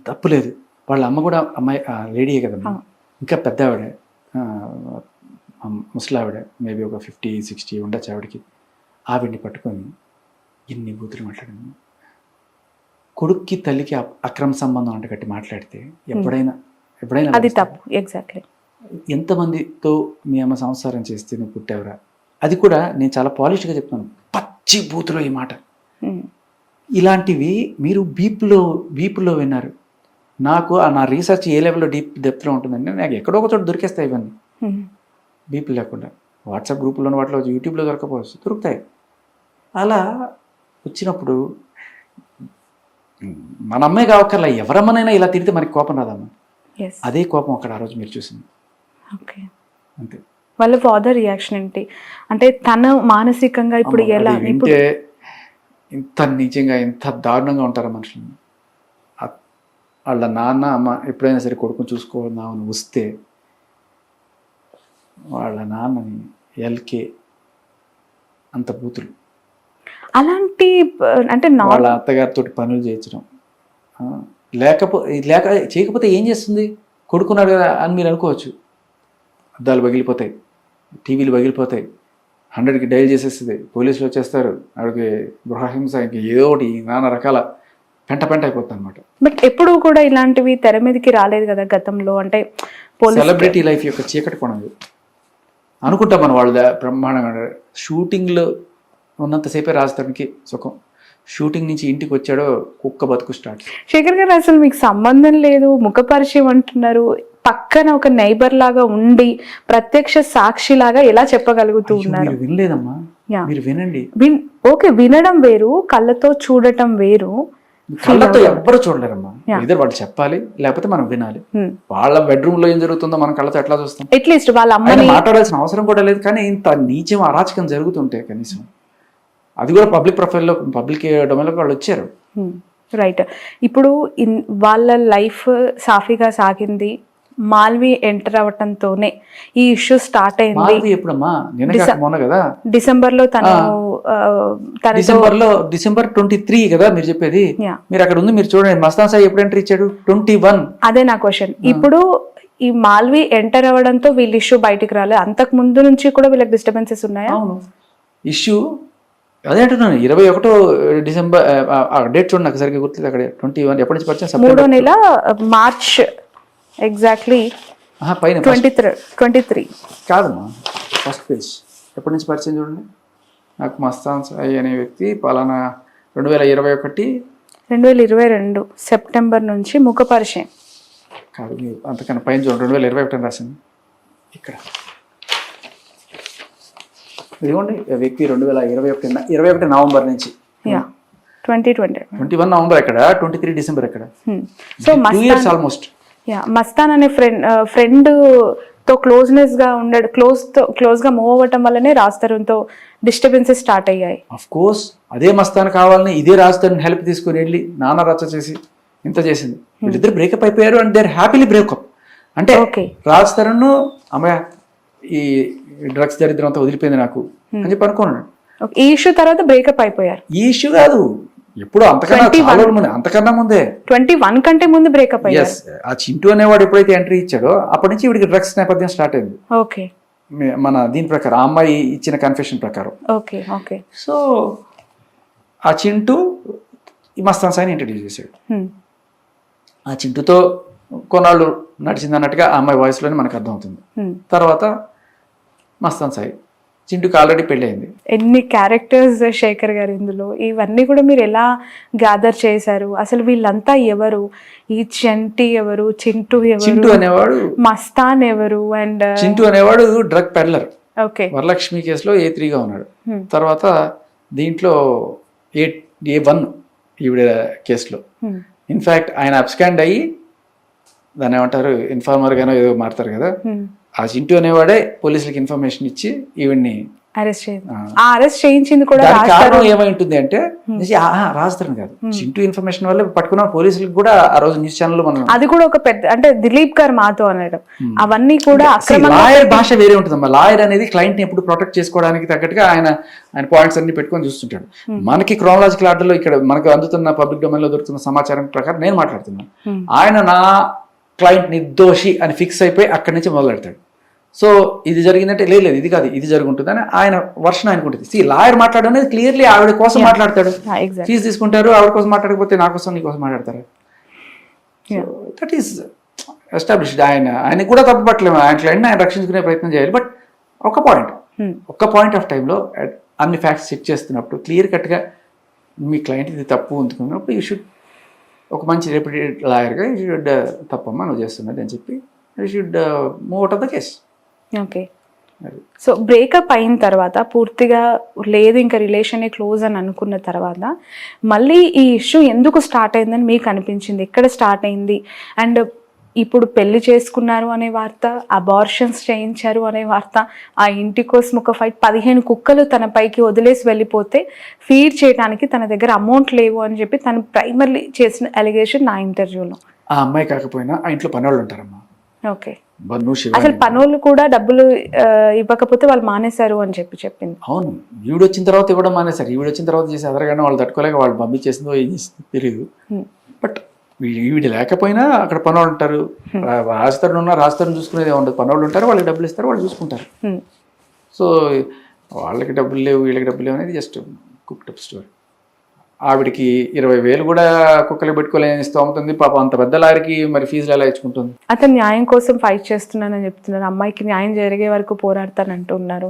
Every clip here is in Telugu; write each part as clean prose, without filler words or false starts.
తప్పు లేదు. వాళ్ళ అమ్మ కూడా అమ్మాయి లేడీయే కదమ్మా, ఇంకా పెద్ద ఆవిడ, ముసలావిడ, మేబీ ఒక 50-60 ఉండొచ్చు ఆవిడకి. ఆవిడ్ని పట్టుకొని ఎన్ని బూతులు మాట్లాడింది. కొడుక్కి తల్లికి అక్రమ సంబంధం అంటే కట్టి మాట్లాడితే ఎప్పుడైనా అది తప్పు. ఎగ్జాక్ట్లీ. ఎంతమందితో మీ అమ్మ సంసారం చేస్తే నువ్వు పుట్టావురా? అది కూడా నేను చాలా పాలిష్గా చెప్తాను, పచ్చి బూతులో ఈ మాట. ఇలాంటివి మీరు బీప్లో విన్నారు. నాకు నా రీసెర్చ్ ఏ లెవెల్లో డెప్త్లో ఉంటుందండి, నాకు ఎక్కడో ఒక చోట దొరికేస్తాయి ఇవన్నీ బీప్ లేకుండా. వాట్సాప్ గ్రూపుల్లో వాటిలో యూట్యూబ్లో దొరకపోవచ్చు, దొరుకుతాయి. అలా వచ్చినప్పుడు మన అమ్మాయి కావక్కర్లా, ఎవరమ్మనైనా ఇలా తిరిగితే మనకి కోపం రాదమ్మా. అదే కోపం అక్కడ ఆ రోజు మీరు చూసింది. ఓకే, అంతే. వాళ్ళ ఫాదర్ రియాక్షన్ ఏంటి అంటే తను మానసికంగా ఇప్పుడు ఎలా? అంటే ఇంత నిజంగా ఇంత దారుణంగా ఉంటారా మనుషులు? వాళ్ళ నాన్న అమ్మ ఎప్పుడైనా సరే కొడుకుని చూసుకోవాలని వస్తే వాళ్ళ నాన్నని ఎల్కే అంత బూతులు, అలాంటి అంటే వాళ్ళ అత్తగారితో పనులు చేయించడం, చేయకపోతే ఏం చేస్తుంది? కొడుకున్నాడు కదా అని మీరు అనుకోవచ్చు. అద్దాలు పగిలిపోతాయి, టీవీలు పగిలిపోతాయి, 100కి డైల్ చేసేస్తుంది, పోలీసులు వచ్చేస్తారు, ఆవిడకి గృహహింస, ఇంక ఏదో ఒకటి నానా రకాల పెంట అయిపోతుంది అనమాట. బట్ ఎప్పుడు కూడా ఇలాంటివి తెర మీదకి రాలేదు కదా గతంలో. అంటే సెలబ్రిటీ లైఫ్ యొక్క చీకటి కొనదు అనుకుంటాం మనం. వాళ్ళు బ్రహ్మాండంగా షూటింగ్లో ఉన్నంతసేపే రాజధానికి సుఖం, షూటింగ్ నుంచి ఇంటికి వచ్చాడో కుక్క బతుకు స్టార్ట్. శేఖర్ గారు, అసలు మీకు సంబంధం లేదు, ముఖ పరిచయం అంటున్నారు, పక్కన ఒక నైబర్ లాగా ఉండి ప్రత్యక్ష సాక్షి లాగా ఎలా చెప్పగలుగుతూ ఉన్నారు? వినలేదమ్మా, మీరు వినండి. ఓకే, వినడం వేరు, కళ్ళతో చూడటం వేరు. కళ్ళతో ఎవ్వరు చూడలేరమ్మా, ఇద్దరు వాళ్ళు చెప్పాలి, లేకపోతే మనం వినాలి. వాళ్ళ బెడ్రూమ్ లో ఏం జరుగుతుందో మనం కళ్ళతో ఎట్లా చూస్తాం? అట్లీస్ట్ వాళ్ళ అమ్మాయి మాట్లాడాల్సిన అవసరం కూడా లేదు. కానీ ఇంత నీచం అరాచకం జరుగుతుంటే కనీసం అది కూడా పబ్లిక్ ప్రొఫైల్లో, పబ్లిక్ డొమైన్లో వాళ్ళు వచ్చారు. రైట్. ఇప్పుడు వాళ్ళ లైఫ్ సాఫీగా సాగింది, మాల్వి ఎంటర్ అవటంతోనే ఈ ఇష్యూ స్టార్ట్ అయింది. ఎప్పుడమ్మా? మొన్న కదా, డిసెంబర్లో డిసెంబర్ 23 కదా మీరు చెప్పేది. మీరు అక్కడ ఉంది, మీరు చూడండి. మస్తాన్ సాయి ఎప్పుడు ఎంటర్ ఇచ్చాడు? 21. అదే నా క్వశ్చన్. ఇప్పుడు ఈ మాల్వి ఎంటర్ అవ్వడంతో వీళ్ళ ఇష్యూ బయటికి రాలేదు, అంతకు ముందు నుంచి కూడా వీళ్ళకి డిస్టర్బెన్సెస్ ఉన్నాయా? అవును, ఇష్యూ అదే అంటున్నాను. 21 డిసెంబర్ డేట్ చూడండి, నాకు సరిగ్గా గుర్తులేదు. అక్కడ 21 ఎప్పటి నుంచి పరిచయం? 3వ నెల మార్చ్ ఎగ్జాక్ట్లీ. పైన 23 కాదమ్మా, ఫస్ట్ పేజ్ ఎప్పటి నుంచి పరిచయం చూడండి. నాకు మస్తాన్ సాయి అనే వ్యక్తి పలానా 2022 సెప్టెంబర్ నుంచి ముఖ పరిచయం కాదు. అంతకన్నా పైన చూడండి, 2021 రాసింది ఇక్కడ. ఇదిగోండి, వ్యక్తి 2021 నవంబర్ నుంచి 21 నవంబర్ ఎక్కడ, 23 డిసెంబర్ ఎక్కడ? So 2 years almost. మస్తాన్ అనే ఫ్రెండ్ తో క్లోజ్ గా మూవ్ అవ్వటం వల్లనే రాజ్తరుణ్తో డిస్టర్బెన్సెస్ స్టార్ట్ అయ్యాయి. ఆఫ్ కోర్స్ అదే మస్తాన్ కావాలని ఇదే రాజ్తరుణ్ హెల్ప్ తీసుకుని వెళ్ళి నాన్న రచ్చ చేసి ఇంత చేసింది. వీళ్ళిద్దరు బ్రేకప్ అయిపోయారు and they are happily breakup. అంటే రాజ్తరుణ్ అమ్మాయ ఈ డ్రగ్స్ దరిద్రం అంతా వదిలిపోయింది నాకు అని చెప్పి అనుకున్నాడు. ఈ ఇష్యూ తర్వాత బ్రేకప్ అయిపోయారు. ఈ ఇష్యూ కాదు, ఎప్పుడు అంతకన్నా ముందే 21 కంటే ముందు బ్రేకప్ అయ్యారు. ఆ చింటూ అనేవాడు ఎప్పుడైతే ఎంట్రీ ఇచ్చాడో అప్పటి నుంచి వీడికి డ్రగ్స్ నేపథ్యం స్టార్ట్ అయింది. ఓకే, మన దీని ప్రకారం, ఆ అమ్మాయి ఇచ్చిన కన్ఫెషన్ ప్రకారం. Okay okay. సో ఆ చింటూ ఈ మస్తాన్ సాయిని ఇంట్రడ్యూస్ చేశాడు. ఆ చింటూతో కొన్నాళ్ళు నడిచింది అన్నట్టుగా ఆ అమ్మాయి వాయిస్లోనే మనకు అర్థమవుతుంది. తర్వాత మస్తాన్ సాయి, చింటూకి ఆల్రెడీ పెళ్ళి అయింది. ఎన్ని క్యారెక్టర్స్ శేఖర్ గారు ఇందులో, ఇవన్నీ కూడా మీరు ఎలా గ్యాదర్ చేశారు? అసలు వీళ్ళంతా ఎవరు? ఈ చంటి ఎవరు, చింటూ ఎవరు, చింటూ అనేవాడు మస్తాన్ ఎవరు, అండ్ చింటూ అనేవాడు డ్రగ్ పెడ్లర్. ఓకే, వరలక్ష్మి కేసులో A3గా ఉన్నాడు. తర్వాత దీంట్లో A1 ఈవిడ కేసులో. ఇన్ఫాక్ట్ ఆయన అబ్స్కాండ్ అయ్యి దాన్ని ఏమంటారు, ఇన్ఫార్మర్ గానో ఏదో మారుతారు కదా, ఆ చింటూ అనేవాడే పోలీసులకు ఇన్ఫర్మేషన్ ఇచ్చి ఈవిడ్ని అరెస్ట్ చేయింది. ఆ అరెస్ట్ చేయించింది కూడా దానికి కారణం ఏమై ఉంటుంది అంటే రాజతరుణ్ కాదు, చింటూ ఇన్ఫర్మేషన్ వల్ల పట్టుకున్న పోలీసులకు కూడా ఆ రోజు న్యూస్ ఛానల్ మనం అది కూడా ఒక పెద్ద అంటే దిలీప్ గారు మాతో అనడం అవన్నీ కూడా లాయర్ భాష వేరే ఉంటుందమ్మా. లాయర్ అనేది క్లయింట్ ని ఎప్పుడు ప్రొటెక్ట్ చేసుకోవడానికి తగ్గట్టుగా ఆయన పాయింట్స్ అన్ని పెట్టుకొని చూస్తుంటాడు. మనకి క్రోనలాజికల్ ఆర్డర్ లో ఇక్కడ మనకు అందుతున్న పబ్లిక్ డొమైన్ లో దొరుకుతున్న సమాచారం ప్రకారం నేను మాట్లాడుతున్నాను. ఆయన నా క్లయింట్ నిర్దోషి అని ఫిక్స్ అయిపోయి అక్కడి నుంచి మొదలెడతాడు. సో ఇది జరిగిందంటే లేదు ఇది కాదు ఇది జరుగుంటుంది అని ఆయన వర్షన్ ఆయనకుంటుంది. లాయర్ మాట్లాడడం అనేది క్లియర్లీ ఆవిడ కోసం మాట్లాడతాడు. ఫీజు తీసుకుంటారు, ఆవిడ కోసం మాట్లాడకపోతే నా కోసం నీ కోసం మాట్లాడతారు. That is established. ఆయన కూడా తప్పు పట్టలేము, ఆయన క్లయింట్ ఆయన రక్షించుకునే ప్రయత్నం చేయాలి. బట్ ఒక పాయింట్ ఆఫ్ టైంలో అన్ని ఫ్యాక్ట్స్ చెక్ చేస్తున్నప్పుడు క్లియర్ కట్గా మీ క్లయింట్ ఇది తప్పు ఉంటున్నప్పుడు యూ షుడ్ ఒక మంచి రెప్యూటెడ్ లాయర్గా యూ షుడ్ తప్పమ్మా నువ్వు చేస్తున్నది అని చెప్పి you should move out of the case. Okay. So breakup అయిన తర్వాత పూర్తిగా లేదు ఇంకా రిలేషన్ క్లోజ్ అని అనుకున్న తర్వాత మళ్ళీ ఈ ఇష్యూ ఎందుకు స్టార్ట్ అయిందని మీకు అనిపించింది? ఎక్కడ స్టార్ట్ అయింది? అండ్ ఇప్పుడు పెళ్లి చేసుకున్నారు అనే వార్త, అబార్షన్స్ చేయించారు అనే వార్త, ఆ ఇంటి కోసం ఒక ఫైట్, 15 కుక్కలు తన పైకి వదిలేసి వెళ్ళిపోతే ఫీడ్ చేయడానికి తన దగ్గర అమౌంట్ లేవు అని చెప్పి తను ప్రైమర్లీ చేసిన అలిగేషన్ నా ఇంటర్వ్యూలో. ఆ అమ్మాయి కాకపోయినా ఆ ఇంట్లో పనివాళ్ళు ఉంటారమ్మా. ఓకే. అసలు పనులు కూడా డబ్బులు ఇవ్వకపోతే వాళ్ళు మానేశారు అని చెప్పింది. అవును, ఈవిడ వచ్చిన తర్వాత ఇవ్వడం మానేశారు. ఈవిడ వచ్చిన తర్వాత చేసి అదరగానే వాళ్ళు తట్టుకోలేక వాళ్ళు పంపించేసిందో ఏం చేసిందో తెలియదు. బట్ ఈవిడ లేకపోయినా అక్కడ పనులు ఉంటారు. రాజతరుణ్ చూసుకునేది ఉండదు, పనులు ఉంటారు, వాళ్ళకి డబ్బులు ఇస్తారు, వాళ్ళు చూసుకుంటారు. సో వాళ్ళకి డబ్బులు లేవు వీళ్ళకి డబ్బులు లేవు అనేది జస్ట్ కుక్డ్ స్టోరీ. ఆవిడికి 20,000 కూడా కుక్కలు పెట్టుకోలేని స్తోమతుంది పాపం. అంత పెద్ద లారీకి మరి ఫీజులు ఎలా ఇచ్చుకుంటుంది? అతను న్యాయం కోసం ఫైట్ చేస్తున్నానని చెప్తున్నారు. అమ్మాయికి న్యాయం జరిగే వరకు పోరాడతానంటూ ఉన్నారు.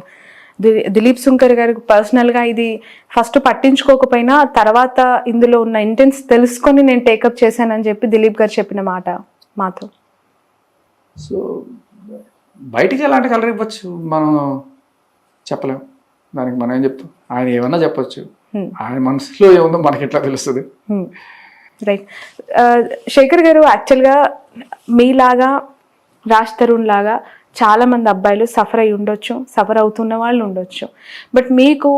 దిలీప్ శంకర్ గారికి పర్సనల్గా ఇది ఫస్ట్ పట్టించుకోకపోయినా తర్వాత ఇందులో ఉన్న ఇంటెన్స్ తెలుసుకొని నేను టేకప్ చేశానని చెప్పి దిలీప్ గారు చెప్పిన మాట మాతో. సో బయటికి ఎలాంటి కలర్ ఇవ్వచ్చు మనం చెప్పలేం. దానికి మనం ఏం చెప్తాం? ఆయన ఏమన్నా చెప్పొచ్చు, ఆయన మనసులో ఏముందో మనకి ఎట్లా తెలుస్తుంది? రైట్. శేఖర్ గారు, యాక్చువల్గా మీలాగా రాజ్ తరుణ్ లాగా చాలా మంది అబ్బాయిలు సఫర్ అయి ఉండొచ్చు, సఫర్ అవుతున్న వాళ్ళు ఉండొచ్చు. బట్ మీకు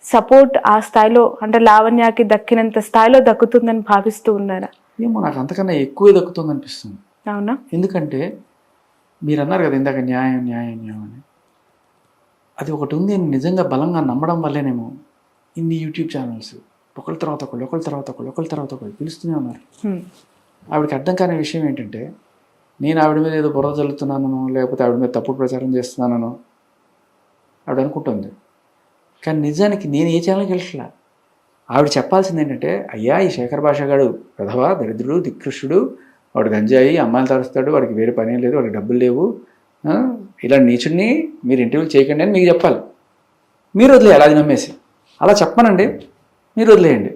సపోర్ట్ ఆ స్థాయిలో అంటే లావణ్యకి దక్కినంత స్థాయిలో దక్కుతుందని భావిస్తూ ఉన్నారా? ఏమో నాకు అంతకన్నా ఎక్కువే దక్కుతుంది అనిపిస్తుంది. అవునా? ఎందుకంటే మీరు అన్నారు కదా ఇందాక న్యాయం న్యాయం న్యాయం అని. అది ఒకటి ఉంది అని నిజంగా బలంగా నమ్మడం వల్లేనేమో ఇన్ని యూట్యూబ్ ఛానల్స్ ఒకరి తర్వాత ఒకళ్ళు పిలుస్తూనే ఉన్నారు. ఆవిడకి అర్థం కాని విషయం ఏంటంటే నేను ఆవిడ మీద ఏదో బురద చల్లుతున్నానో లేకపోతే ఆవిడ మీద తప్పుడు ప్రచారం చేస్తున్నానో ఆవిడ అనుకుంటుంది. కానీ నిజానికి నేను ఏ ఛానల్కి వెళ్ళట్లా. ఆవిడ చెప్పాల్సింది ఏంటంటే, అయ్యా ఈ శేఖర్ భాష గాడు ప్రధవా దరిద్రుడు దిక్కృష్టుడు, వాడు గంజాయి అమ్మాయిలు తరుస్తాడు, వాడికి వేరే పని లేదు, వాడికి డబ్బులు లేవు, ఇలా నీచుడిని మీరు ఇంటర్వ్యూలు చేయకండి అని మీకు చెప్పాలి. మీరు వదిలేయాలి అది నమ్మేసి. అలా చెప్పనండి, మీరు వదిలేయండి,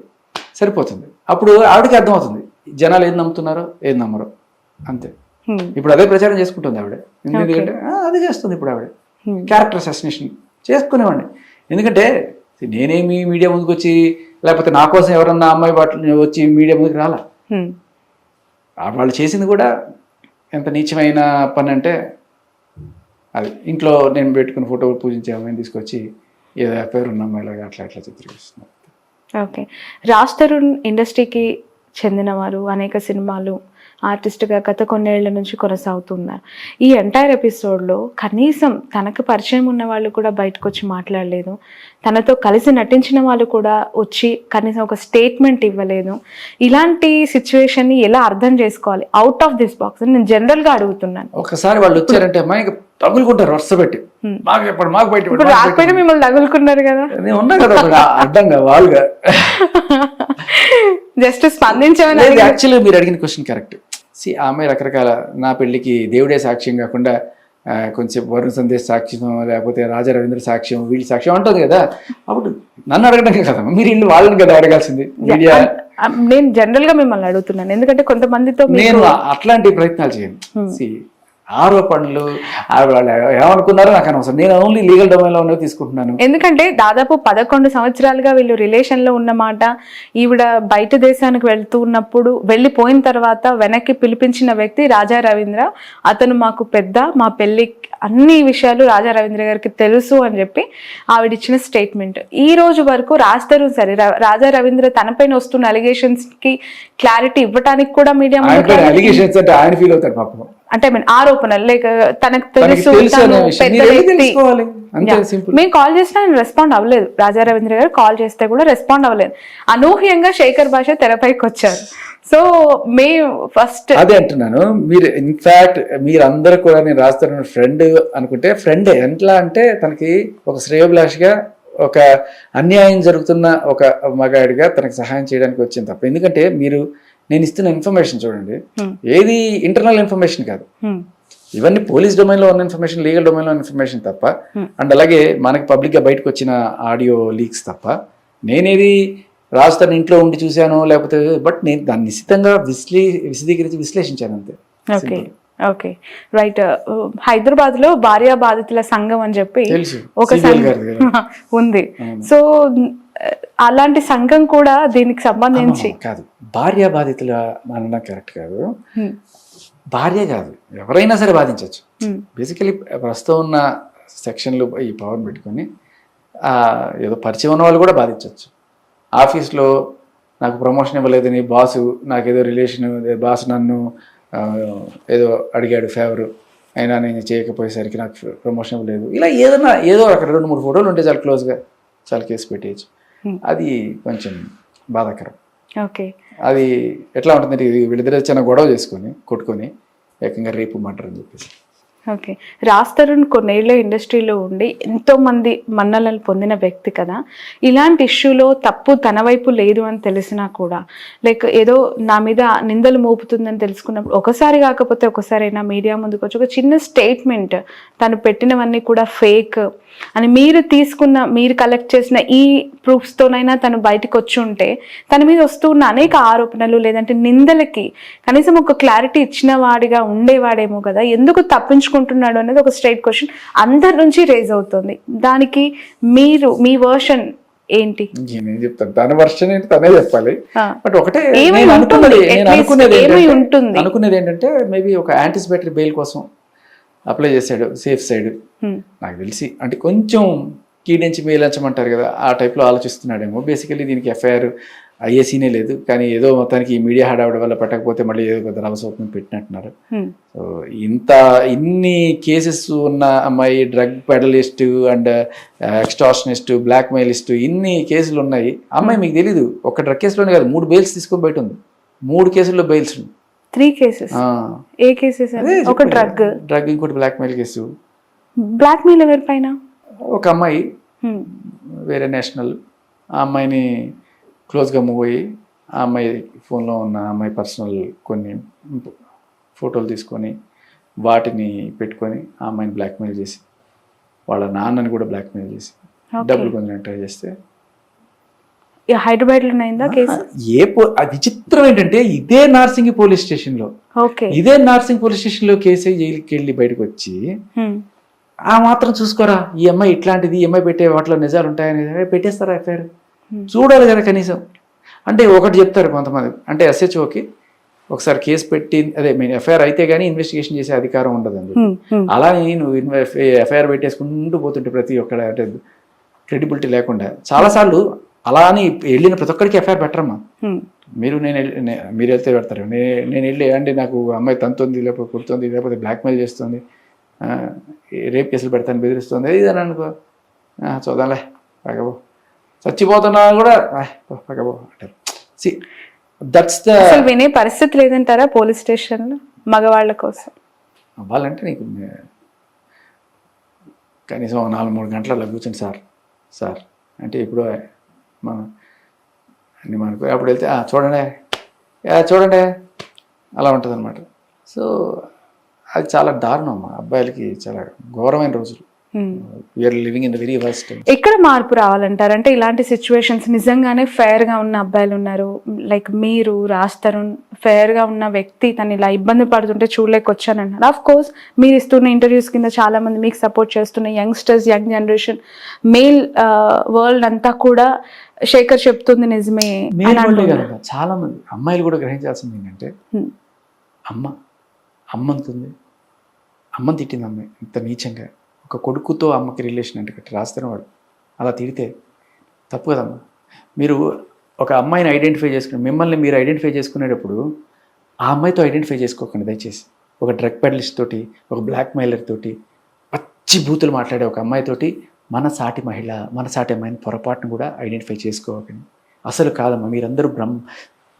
సరిపోతుంది. అప్పుడు ఆవిడకి అర్థమవుతుంది జనాలు ఏది నమ్ముతున్నారో ఏది నమ్మరో, అంతే. ఇప్పుడు అదే ప్రచారం చేసుకుంటుంది ఆవిడ. ఎందుకంటే అదే చేస్తుంది ఇప్పుడు ఆవిడ. క్యారెక్టర్ అసాసినేషన్ చేసుకునేవాడిని. ఎందుకంటే నేనేమి మీడియా ముందుకు వచ్చి లేకపోతే నా కోసం ఎవరన్నా అమ్మాయి బాటలు వచ్చి మీడియా ముందుకు రాలా. వాళ్ళు చేసింది కూడా ఎంత నీచమైన పని అంటే, అది ఇంట్లో నేను పెట్టుకున్న ఫోటో పూజించే అమ్మాయిని తీసుకొచ్చి ఏదో పేరు ఉన్న అమ్మాయిలాగా అట్లా చిత్రీకరిస్తున్నారు. ఓకే. రాజ్ తరుణ్ ఇండస్ట్రీకి చెందినవారు, అనేక సినిమాలు ఆర్టిస్ట్గా గత కొన్నేళ్ల నుంచి కొనసాగుతున్నారు. ఈ ఎంటైర్ ఎపిసోడ్లో కనీసం తనకు పరిచయం ఉన్న వాళ్ళు కూడా బయటకు వచ్చి మాట్లాడలేదు, తనతో కలిసి నటించిన వాళ్ళు కూడా వచ్చి కనీసం ఒక స్టేట్మెంట్ ఇవ్వలేదు. ఇలాంటి సిచ్యువేషన్ని ఎలా అర్థం చేసుకోవాలి? అవుట్ ఆఫ్ దిస్ బాక్స్ నేను జనరల్గా అడుగుతున్నాను. ఒకసారి వాళ్ళు వచ్చారంటే అమ్మాయి తగులుకుంటారు వరుస పెట్టి, మాకు చెప్పండి మాకు బయట ఇప్పుడు రాకపోయినా మిమ్మల్ని తగులుకున్నారు కదా, ఉన్నా కదా అడ్డంగా వాళ్ళుగా జస్ట్ స్పందించమని. యాక్చువల్గా మీరు అడిగిన క్వశ్చన్ కరెక్ట్. ఆమె రకరకాల నా పెళ్లికి దేవుడే సాక్ష్యం కాకుండా కొంచెం వరుణ్ సందేశ్ సాక్ష్యం లేకపోతే రాజా రవీంద్ర సాక్ష్యం వీళ్ళ సాక్ష్యం ఉంటుంది కదా. అప్పుడు నన్ను అడగడం కదా, మీరు ఇల్లు వాళ్ళని కదా అడగాల్సింది. మీడియా నేను జనరల్ గా మిమ్మల్ని అడుగుతున్నాను, ఎందుకంటే కొంతమందితో నేను అట్లాంటి ప్రయత్నాలు చేయను. ఆరోపణలు వాళ్ళు ఏమనుకున్నారో నాకు అనవసరం. నేను ఓన్లీ లీగల్ డొమైన్ లో ఉన్నవి తీసుకుంటున్నాను. ఎందుకంటే దాదాపు 11 సంవత్సరాలుగా వీళ్ళు రిలేషన్ లో ఉన్నమాట. ఈవిడ బయట దేశానికి వెళ్తూ ఉన్నప్పుడు వెళ్ళిపోయిన తర్వాత వెనక్కి పిలిపించిన వ్యక్తి రాజా రవీంద్ర. అతను మాకు పెద్ద, మా పెళ్లి అన్ని విషయాలు రాజా రవీంద్ర గారికి తెలుసు అని చెప్పి ఆవిడ ఇచ్చిన స్టేట్మెంట్. ఈ రోజు వరకు రాస్తారు సరే, రాజా రవీంద్ర తనపైన వస్తున్న అలిగేషన్స్ కి క్లారిటీ ఇవ్వడానికి కూడా మీడియా అలిగేషన్స్ అంటే ఆయన ఫీల్ అవుతాడు పాపం, అంటే ఆరోపణలు లేక తనకు తెలుసు తను పెద్ద వ్యక్తి. మేము కాల్ చేసినా ఆయన రెస్పాండ్ అవ్వలేదు. రాజా రవీంద్ర గారు కాల్ చేస్తే కూడా రెస్పాండ్ అవ్వలేదు. అనూహ్యంగా శేఖర్ భాష తెరపైకి వచ్చారు. సో మేము ఫస్ట్ అదే అంటున్నాను, మీరు ఇన్ఫాక్ట్ మీరు అందరూ కూడా నేను రాస్తాను ఫ్రెండ్ అనుకుంటే ఫ్రెండ్ ఎట్లా అంటే తనకి ఒక శ్రేయోభిలాషిగా, ఒక అన్యాయం జరుగుతున్న ఒక మగాడిగా తనకు సహాయం చేయడానికి వచ్చింది తప్ప. ఎందుకంటే మీరు నేను ఇస్తున్న ఇన్ఫర్మేషన్ చూడండి, ఏది ఇంటర్నల్ ఇన్ఫర్మేషన్ కాదు, ఇవన్నీ పోలీస్ డొమైన్ లో ఉన్న ఇన్ఫర్మేషన్, లీగల్ డొమైన్ లో ఇన్ఫర్మేషన్ తప్ప, అండ్ అలాగే మనకి పబ్లిక్ గా బయటకు వచ్చిన ఆడియో లీక్స్ తప్ప. నేనేది రాజధాని ఇంట్లో ఉండి చూశాను లేకపోతే, బట్ నేను దాన్ని నిశ్చితంగా విశదీకరించి విశ్లేషించాను అంతే. Okay okay right. హైదరాబాద్ లో భార్యా బాధితుల సంఘం అని చెప్పి ఒక సంఘం ఉంది. సో అలాంటి సంఘం కూడా దీనికి సంబంధించి కాదు, భార్యా బాధితుల అనడం కరెక్ట్ కాదు, భార్య కాదు ఎవరైనా సరే బాధించవచ్చు. బేసికలీ ప్రస్తుతం ఉన్న సెక్షన్లు ఈ పవర్ పెట్టుకొని ఏదో పరిచయం ఉన్న వాళ్ళు కూడా బాధించవచ్చు. ఆఫీస్లో నాకు ప్రమోషన్ ఇవ్వలేదని బాసు, నాకేదో రిలేషన్, బాస్ నన్ను ఏదో అడిగాడు ఫేవరు, అయినా నేను చేయకపోయేసరికి నాకు ప్రమోషన్ ఇవ్వలేదు, ఇలా ఏదైనా ఏదో అక్కడ 2-3 ఫోటోలు ఉంటే చాలా క్లోజ్గా చాలా కేసు పెట్టేయచ్చు. అది కొంచెం బాధాకరం. ఓకే, అది ఎట్లా ఉంటుందంటే వీళ్ళిద్దరు చిన్న గొడవ చేసుకొని కొట్టుకొని ఏకంగా రేపు మర్డర్ అని చెప్పేసి. ఓకే, రాజ్ తరుణ్ కొన్నేళ్ళ ఇండస్ట్రీలో ఉండి ఎంతో మంది మన్నలను పొందిన వ్యక్తి కదా. ఇలాంటి ఇష్యూలో తప్పు తన వైపు లేదు అని తెలిసినా కూడా, లైక్ ఏదో నా మీద నిందలు మోపుతుందని తెలుసుకున్నప్పుడు ఒకసారి కాకపోతే ఒకసారైనా మీడియా ముందుకు వచ్చి ఒక చిన్న స్టేట్మెంట్, తను పెట్టినవన్నీ కూడా ఫేక్ అని మీరు కలెక్ట్ చేసిన ఈ ప్రూఫ్స్తోనైనా తను బయటకు వచ్చి ఉంటే, తన మీద వస్తూ ఉన్న అనేక ఆరోపణలు లేదంటే నిందలకి కనీసం ఒక క్లారిటీ ఇచ్చిన వాడిగా ఉండేవాడేమో కదా. ఎందుకు తప్పించుకుంటున్నాడు అనేది ఒక స్ట్రైట్ క్వశ్చన్ అందరి నుంచి రేజ్ అవుతుంది. దానికి మీ వర్షన్ ఏంటి? నేను చెప్తాను, తన వర్షన్ ఏంటి తనే చెప్పాలి. బట్ ఒకటే అనుకునేది ఏంటంటే మేబీ ఒక యాంటిసిపేటరీ బెయిల్ కోసం అప్లై చేశాడు, సేఫ్ సైడ్ నాకు తెలిసి, అంటే కొంచెం కీడించి మేలంచమంటారు కదా, ఆ టైప్లో ఆలోచిస్తున్నాడేమో. బేసికలీ దీనికి ఎఫ్ఐఆర్ అయ్యే సీనే లేదు, కానీ ఏదో మొత్తానికి మీడియా హడావుడి వల్ల పెట్టకపోతే మళ్ళీ ఏదో పెద్ద రభసౌకర్యం పెట్టినట్టున్నారు. సో ఇన్ని కేసెస్ ఉన్న అమ్మాయి, డ్రగ్ పెడలిస్ట్ అండ్ ఎక్స్టార్షనిస్ట్, బ్లాక్ మెయిలిస్ట్, ఇన్ని కేసులు ఉన్నాయి. అమ్మాయి మీకు తెలీదు, ఒక డ్రగ్ కేసులోనే కాదు 3 బెయిల్స్ తీసుకొని బయట ఉంది. 3 కేసుల్లో బెయిల్స్ 3 కేసెస్. ఏ కేసెస్? ఒక డ్రగ్, ఇంకోటి blackmail case. Blackmail ఎవరి పైన? ఒక అమ్మాయి వేరే నేషనల్, ఆ అమ్మాయిని క్లోజ్గా మూవ్ అయ్యి ఆ అమ్మాయి ఫోన్లో ఉన్న అమ్మాయి పర్సనల్ కొన్ని ఫోటోలు తీసుకొని వాటిని పెట్టుకొని ఆ అమ్మాయిని బ్లాక్మెయిల్ చేసి, వాళ్ళ నాన్నని కూడా బ్లాక్మెయిల్ చేసి డబ్బులు కొంచెం ట్రై చేస్తే హైదరాబాద్ లో అయిందా కేసు? విచిత్రం ఏంటంటే ఇదే నార్సింగి పోలీస్ స్టేషన్ లో కేసు జైలుకి వెళ్ళి బయటకు వచ్చి ఆ మాత్రం చూసుకోరా, ఈ అమ్మాయి ఇట్లాంటిది, ఈ అమ్మాయి పెట్టే వాటిలో నిజాలు ఉంటాయని పెట్టేస్తారా ఎఫ్ఐఆర్? చూడాలి కదా కనీసం. అంటే ఒకటి చెప్తారు కొంతమంది, అంటే ఎస్హెచ్ఓకి ఒకసారి కేసు పెట్టి అదే ఎఫ్ఐఆర్ అయితే కానీ ఇన్వెస్టిగేషన్ చేసే అధికారం ఉండదండి. అలా నువ్వు ఎఫ్ఐఆర్ పెట్టేసుకుంటూ పోతుంటే ప్రతి ఒక్కడ అంటే క్రెడిబిలిటీ లేకుండా చాలాసార్లు అలా అని వెళ్ళిన ప్రతి ఒక్కరికి ఎఫ్ఐఆర్ పెట్టరమ్మా. మీరు వెళ్తే పెడతారు, నేను వెళ్ళి అండి నాకు అమ్మాయి తంతుంది, లేకపోతే కుడుతుంది, లేకపోతే బ్లాక్మెయిల్ చేస్తుంది, రేప్ కేసులు పెడతాను, బెదిరిస్తుంది, ఇదని అనుకో, చూద్దాంలే పగబో, చచ్చిపోతున్నా కూడా పగబో అంటారు. అసలు వినే పరిస్థితి లేదంటారా పోలీస్ స్టేషన్లో మగవాళ్ళ కోసం? అవ్వాలంటే నీకు కనీసం 4-3 గంటల కూర్చొని సార్ అంటే ఇప్పుడు మనం అన్ని మనకు అప్పుడు వెళ్తే చూడండి అలా ఉంటుంది అనమాట. సో అది చాలా దారుణం, అబ్బాయిలకి చాలా ఘోరమైన రోజులు. Living in the very worst. ఎక్కడ మార్పు రావాలంటారంటే ఇలాంటి సిచ్యువేషన్స్ నిజంగానే ఫెయిర్ గా ఉన్న అబ్బాయిలు ఉన్నారు, లైక్ మీరు రాజ్ తరుణ్ ఫెయిర్ గా ఉన్న వ్యక్తి తను ఇలా ఇబ్బంది పడుతుంటే చూడలేకొచ్చానంటారు. ఆఫ్ కోర్స్ మీరు ఇస్తున్న ఇంటర్వ్యూస్ కింద చాలా మంది మీకు సపోర్ట్ చేస్తున్న youngsters, young generation, male world అంతా కూడా శేఖర్ చెప్తుంది నిజమే. చాలా మంది అమ్మాయిలు కూడా గ్రహించాల్సింది ఏంటంటే అమ్మ అంతుంది, అమ్మని తిట్టింది అమ్మాయి ఇంత నీచంగా. ఒక కొడుకుతో అమ్మకి రిలేషన్ అంటే గట్రా రాస్తేనే వాడు అలా తిడితే తప్పు కదమ్మా. మీరు ఒక అమ్మాయిని ఐడెంటిఫై చేసుకుని మిమ్మల్ని మీరు ఐడెంటిఫై చేసుకునేటప్పుడు ఆ అమ్మాయితో ఐడెంటిఫై చేసుకోకండి దయచేసి. ఒక డ్రగ్ పెడలిస్ట్ తోటి, ఒక బ్లాక్ మెయిలర్ తోటి, పచ్చి బూతులు మాట్లాడే ఒక అమ్మాయితోటి మన సాటి మహిళ, మన సాటి అమ్మాయిని పొరపాటును కూడా ఐడెంటిఫై చేసుకోకండి. అసలు కాదమ్మా. మీరందరూ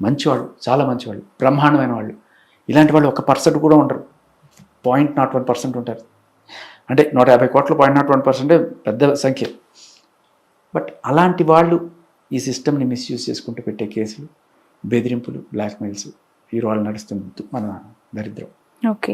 మంచివాళ్ళు, చాలా మంచివాళ్ళు, బ్రహ్మాండమైన వాళ్ళు. ఇలాంటి వాళ్ళు 1% కూడా ఉండరు. 0.01% ఉంటారు. అంటే 150 కోట్ల 0.01% పెద్ద సంఖ్య. బట్ అలాంటి వాళ్ళు ఈ సిస్టమ్ని మిస్యూజ్ చేసుకుంటూ పెట్టే కేసులు, బెదిరింపులు, బ్లాక్మెయిల్స్ ఈ రోజు నడుస్తుంది మన దరిద్రం. ఓకే.